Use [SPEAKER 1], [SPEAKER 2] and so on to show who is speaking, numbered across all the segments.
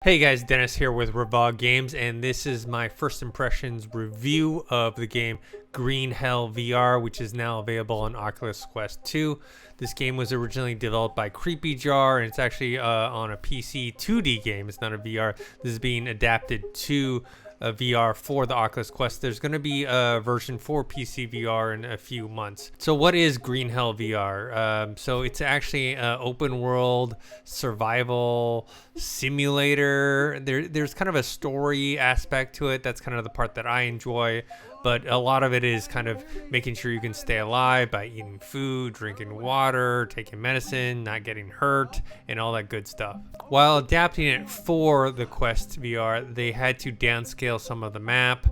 [SPEAKER 1] Hey guys, Dennis here with Revog Games, and this is my first impressions review of the game Green Hell VR, which is now available on Oculus Quest 2. This game was originally developed by Creepy Jar, and it's actually on a PC 2D game. It's not a VR. This is being adapted to VR for the Oculus Quest. There's going to be a version for PC VR in a few months. So what is Green Hell VR? So it's actually an open world survival simulator. There's kind of a story aspect to it. That's kind of the part that I enjoy. But a lot of it is kind of making sure you can stay alive by eating food, drinking water, taking medicine, not getting hurt, and all that good stuff. While adapting it for the Quest VR, they had to downscale some of the map.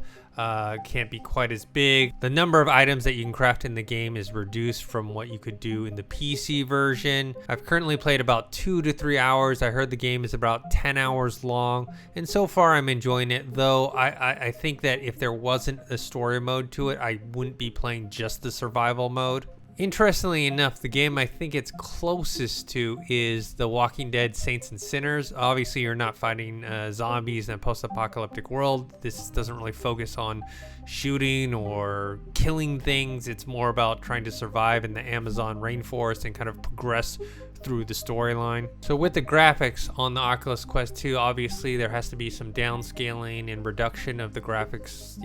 [SPEAKER 1] Can't be quite as big. The number of items that you can craft in the game is reduced from what you could do in the PC version. I've currently played about 2 to 3 hours. I heard the game is about 10 hours long, and so far I'm enjoying it, though I think that if there wasn't a story mode to it, I wouldn't be playing just the survival mode. Interestingly enough, the game I think it's closest to is The Walking Dead Saints and Sinners. Obviously, you're not fighting zombies in a post-apocalyptic world. This doesn't really focus on shooting or killing things. It's more about trying to survive in the Amazon rainforest and kind of progress through the storyline. So with the graphics on the Oculus Quest 2, obviously there has to be some downscaling and reduction of the graphics,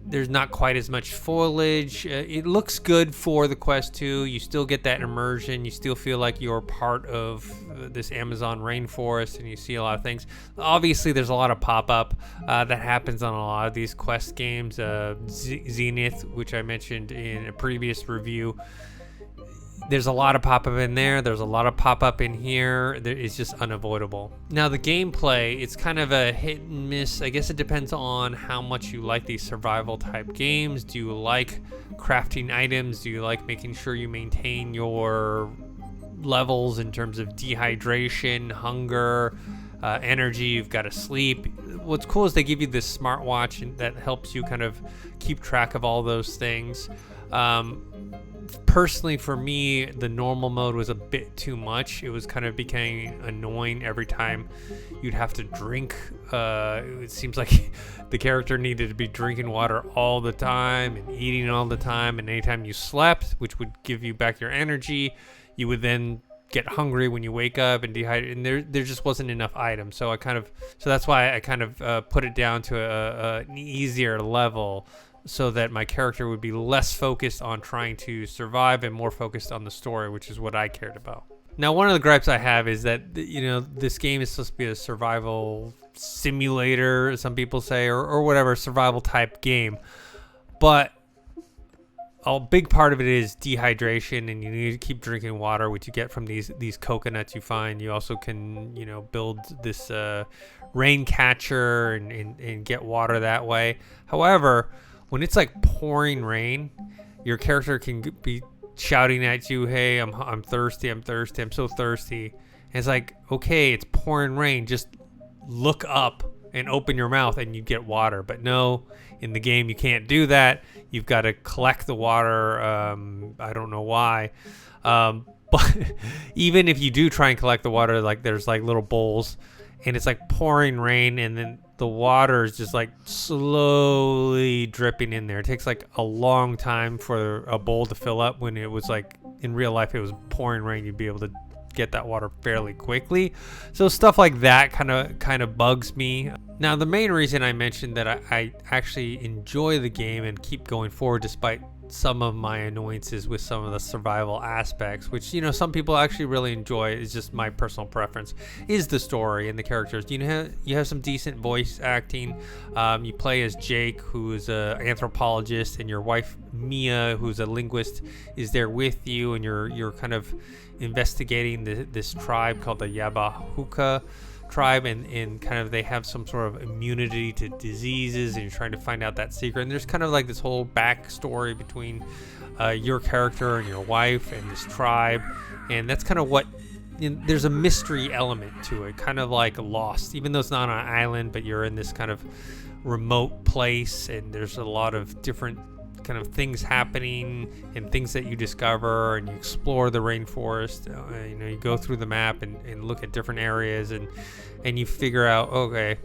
[SPEAKER 1] there's not quite as much foliage. It looks good for the Quest 2. You still get that immersion. You still feel like you're part of this Amazon rainforest, and you see a lot of things. Obviously, there's a lot of pop-up that happens on a lot of these Quest games. Zenith, which I mentioned in a previous review, there's a lot of pop-up in there. There's a lot of pop-up in here. It's just unavoidable. Now, the gameplay, it's kind of a hit and miss. I guess it depends on how much you like these survival type games. Do you like crafting items? Do you like making sure you maintain your levels in terms of dehydration, hunger, energy? You've got to sleep. What's cool is they give you this smartwatch that helps you kind of keep track of all those things. Personally, for me, the normal mode was a bit too much. It was kind of becoming annoying every time you'd have to drink. It seems like the character needed to be drinking water all the time and eating all the time, and anytime you slept, which would give you back your energy, you would then get hungry when you wake up and dehydrate, and there just wasn't enough items. So that's why I kind of put it down to an easier level, so that my character would be less focused on trying to survive and more focused on the story, which is what I cared about. Now, one of the gripes I have is that, this game is supposed to be a survival simulator, some people say, or whatever, survival type game. But a big part of it is dehydration, and you need to keep drinking water, which you get from these coconuts you find. You also can, build this rain catcher and get water that way. However, when it's like pouring rain, your character can be shouting at you, "Hey, I'm thirsty, I'm so thirsty." And it's like, okay, it's pouring rain. Just look up and open your mouth and you get water. But no, in the game you can't do that. You've got to collect the water. I don't know why. But even if you do try and collect the water, like there's like little bowls, and it's like pouring rain, and then the water is just like slowly dripping in there. It takes like a long time for a bowl to fill up, when it was like in real life it was pouring rain. You'd be able to get that water fairly quickly. So stuff like that kind of bugs me. Now, the main reason I mentioned that I actually enjoy the game and keep going forward despite some of my annoyances with some of the survival aspects, which some people actually really enjoy, is just my personal preference, is the story and the characters. You have some decent voice acting. You play as Jake, who is an anthropologist, and your wife Mia, who's a linguist, is there with you, and you're kind of investigating this tribe called the Yabahuka tribe, and kind of they have some sort of immunity to diseases, and you're trying to find out that secret. And there's kind of like this whole backstory between your character and your wife and this tribe, and that's kind of what there's a mystery element to it, kind of like Lost, even though it's not on an island, but you're in this kind of remote place, and there's a lot of different kind of things happening and things that you discover, and you explore the rainforest. You go through the map and look at different areas, and you figure out, okay,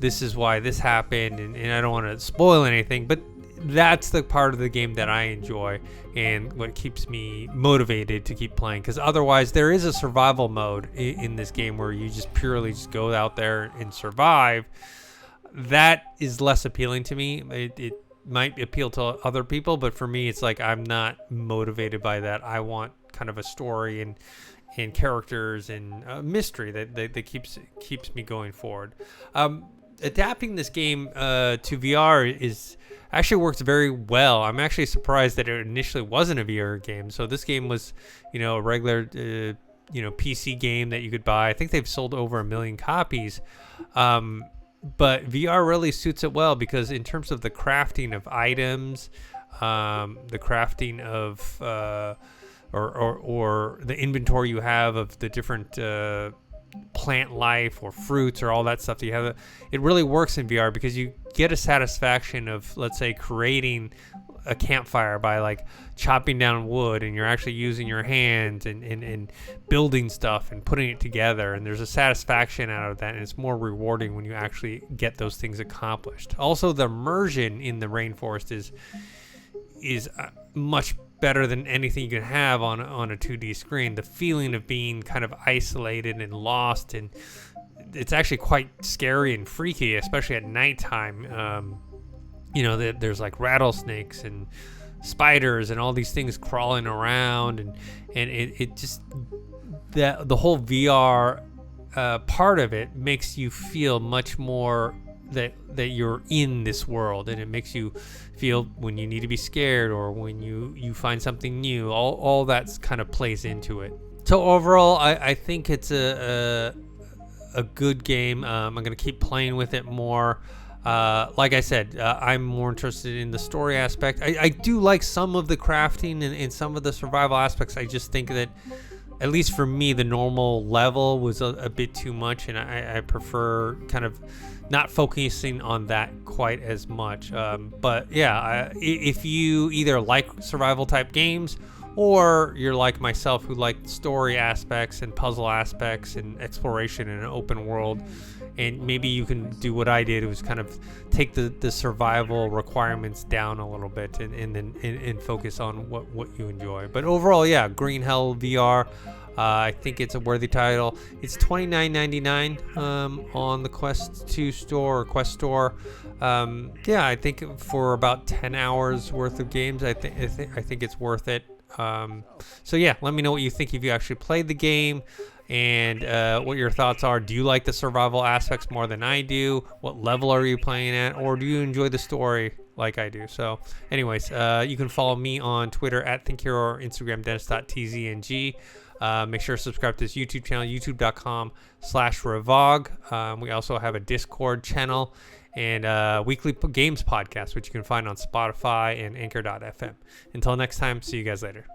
[SPEAKER 1] this is why this happened, and I don't want to spoil anything, but that's the part of the game that I enjoy and what keeps me motivated to keep playing, because otherwise there is a survival mode in this game where you just purely just go out there and survive. That is less appealing to me. It might appeal to other people, but for me it's like I'm not motivated by that. I want kind of a story and characters and mystery that keeps me going forward. Adapting this game to VR actually works very well. I'm actually surprised that it initially wasn't a VR game. So this game was, a regular, PC game that you could buy. I think they've sold over 1 million copies. But VR really suits it well, because in terms of the crafting of items, the crafting of, or the inventory you have of the different, plant life or fruits or all that stuff that you have, it really works in VR, because you get a satisfaction of, let's say, creating a campfire by like chopping down wood, and you're actually using your hands and building stuff and putting it together, and there's a satisfaction out of that, and it's more rewarding when you actually get those things accomplished. Also, the immersion in the rainforest is much better than anything you can have on a 2D screen. The feeling of being kind of isolated and lost, and it's actually quite scary and freaky, especially at nighttime. There's like rattlesnakes and spiders and all these things crawling around, and it just, the whole VR part of it makes you feel much more that you're in this world, and it makes you feel when you need to be scared or when you find something new. All that kind of plays into it. So overall, I think it's a good game. I'm gonna keep playing with it more. Like I said, I'm more interested in the story aspect. I do like some of the crafting and some of the survival aspects. I just think that, at least for me, the normal level was a bit too much, and I prefer kind of not focusing on that quite as much. But yeah, if you either like survival type games, or you're like myself who like story aspects and puzzle aspects and exploration in an open world, and maybe you can do what I did, it was kind of take the survival requirements down a little bit and focus on what you enjoy. But overall, yeah, Green Hell VR, I think it's a worthy title. It's $29.99 on the Quest 2 store or Quest store. Yeah, I think for about 10 hours worth of games, I think it's worth it. So yeah, let me know what you think if you actually played the game, and what your thoughts are. Do you like the survival aspects more than I do? What level are you playing at? Or do you enjoy the story like I do? So anyways, you can follow me on Twitter at ThinkHero or Instagram dennis.tzng. Make sure to subscribe to this YouTube channel, youtube.com/Revog. We also have a Discord channel and weekly games podcast, which you can find on Spotify and anchor.fm. Until next time, see you guys later.